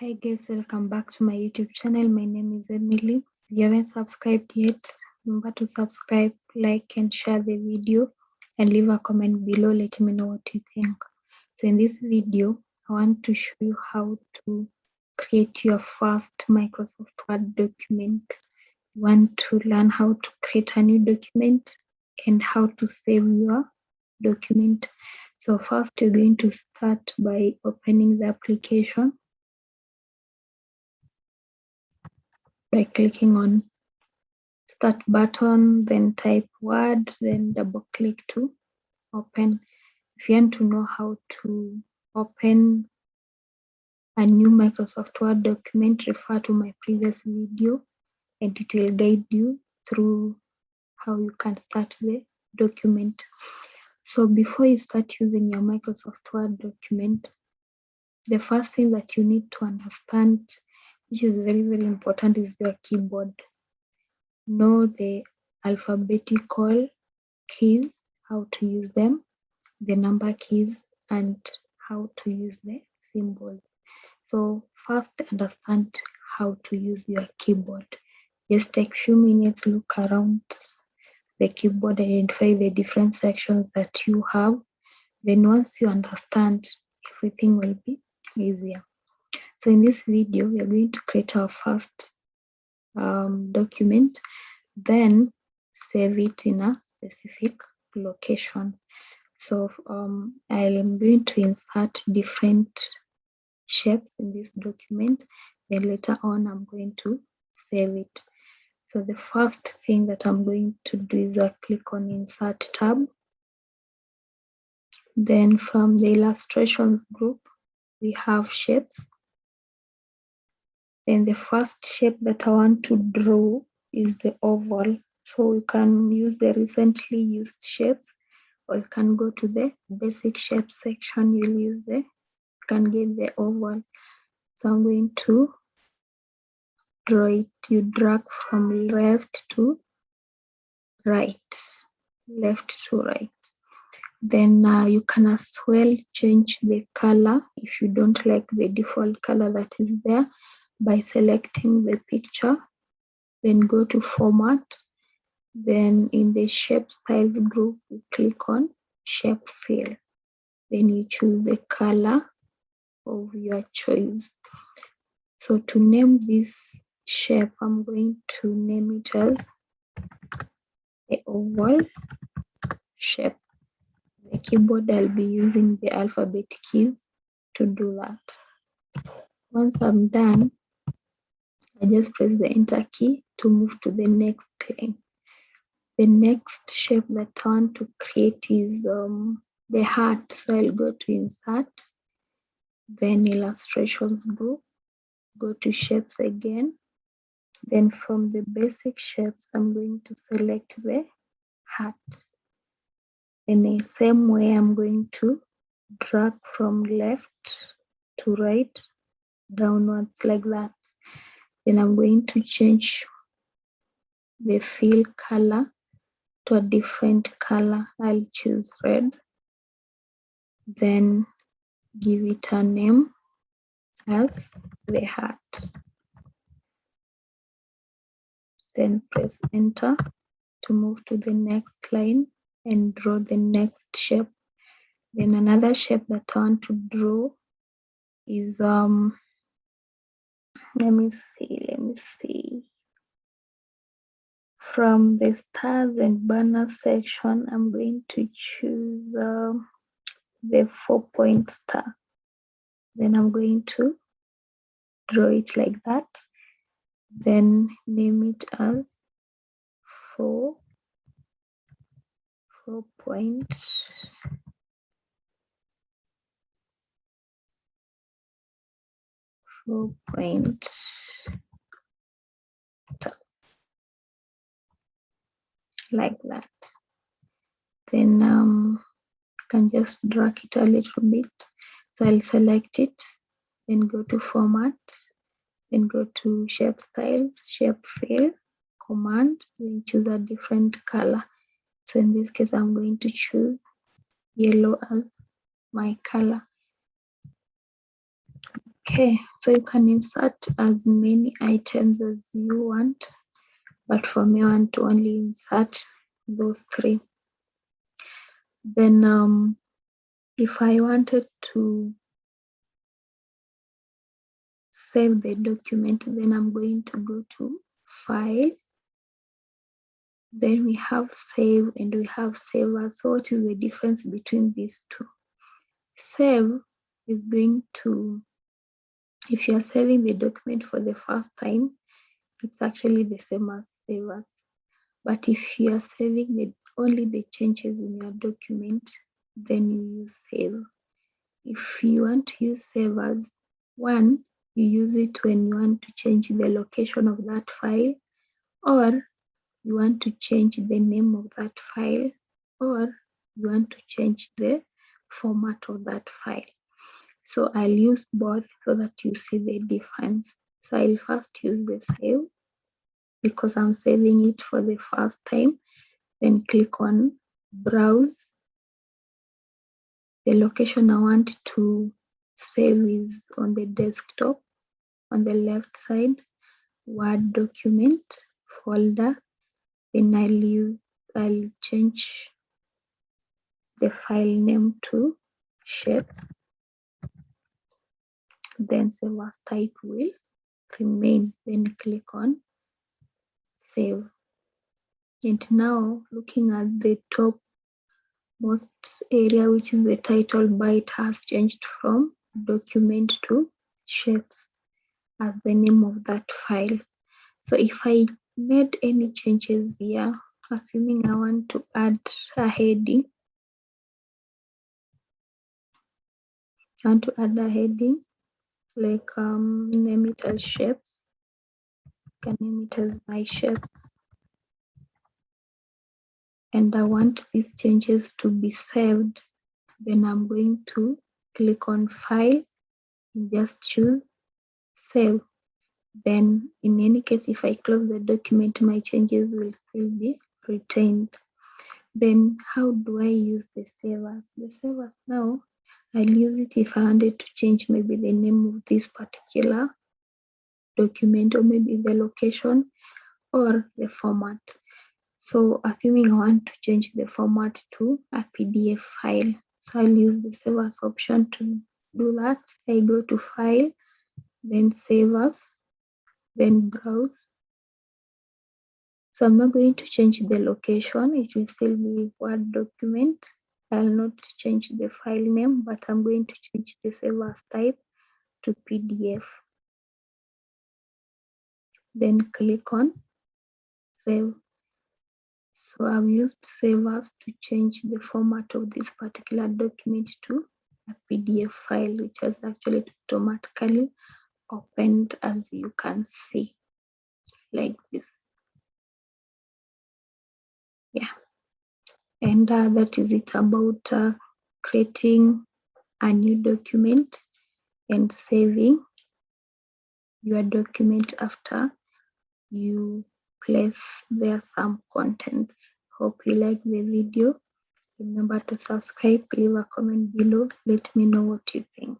Hi guys, welcome back to my YouTube channel. My name is Emily. If you haven't subscribed yet, remember to subscribe, like and share the video and leave a comment below. Let me know what you think. So in this video, I want to show you how to create your first Microsoft Word document. You want to learn how to create a new document and how to save your document. So first you're going to start by opening the application by clicking on start button, then type Word, then double click to open. If you want to know how to open a new Microsoft Word document, refer to my previous video and it will guide you through how you can start the document. So before you start using your Microsoft Word document, the first thing that you need to understand, which is very, very important, is your keyboard. Know the alphabetical keys, how to use them, the number keys, and how to use the symbols. So first understand how to use your keyboard. Just take a few minutes, look around the keyboard, identify the different sections that you have. Then once you understand, everything will be easier. So in this video, we are going to create our first document, then save it in a specific location. So I'm going to insert different shapes in this document, then later on I'm going to save it. So the first thing that I'm going to do is I click on Insert tab. Then from the illustrations group, we have shapes. Then the first shape that I want to draw is the oval. So you can use the recently used shapes, or you can go to the basic shape section. You'll use you can get the oval. So I'm going to draw it. You drag from left to right, left to right. Then you can as well change the color if you don't like the default color that is there by selecting the picture. Then go to format. Then in the shape styles group, you click on shape fill. Then you choose the color of your choice. So to name this shape, I'm going to name it as the oval shape. The keyboard, I'll be using the alphabet keys to do that. Once I'm done, I just press the enter key to move to the next line. The next shape that I want to create is the heart. So I'll go to insert, then illustrations group, go to shapes again. Then from the basic shapes, I'm going to select the heart. In the same way, I'm going to drag from left to right, downwards like that. Then I'm going to change the fill color to a different color. I'll choose red. Then give it a name as the heart. Then press enter to move to the next line and draw the next shape. Then another shape that I want to draw is let me see. From the stars and banners section, I'm going to choose the 4-point star. Then I'm going to draw it like that. Then name it as 4-point star, like that. Then can just drag it a little bit. So I'll select it, then go to format, then go to shape styles, shape fill, command, then choose a different color. So in this case, I'm going to choose yellow as my color. Okay, so you can insert as many items as you want, but for me I want to only insert those 3. Then if I wanted to save the document, then I'm going to go to File, then we have Save and we have Save As. So what is the difference between these two? Save is going to, if you are saving the document for the first time, it's actually the same as Save As. But if you are saving only the changes in your document, then you use Save. If you want to use Save As, one, you use it when you want to change the location of that file, or you want to change the name of that file, or you want to change the format of that file. So I'll use both so that you see the difference. So I'll first use the Save because I'm saving it for the first time. Then click on Browse. The location I want to save is on the desktop on the left side, Word document folder. Then I'll change the file name to shapes. Then Save As type will remain. Then click on Save. And now looking at the top most area, which is the title bar, it has changed from document to shapes as the name of that file. So if I made any changes here, assuming I want to add a heading, like name it as shapes, can name it as my shapes, and I want these changes to be saved, then I'm going to click on File and just choose Save. Then in any case, if I close the document, my changes will still be retained. Then how do I use the Save As? The Save As now, I'll use it if I wanted to change maybe the name of this particular document, or maybe the location or the format. So assuming I want to change the format to a PDF file, so I'll use the Save As option to do that. I go to File, then Save As, then Browse. So I'm not going to change the location, it will still be Word document. I'll not change the file name, but I'm going to change the Save As type to PDF. Then click on Save. So I've used Save As to change the format of this particular document to a PDF file, which has actually automatically opened, as you can see, like this. Yeah, and that is it about creating a new document and saving your document after you place there some contents. Hope you like the video. Remember to subscribe, leave a comment below, let me know what you think.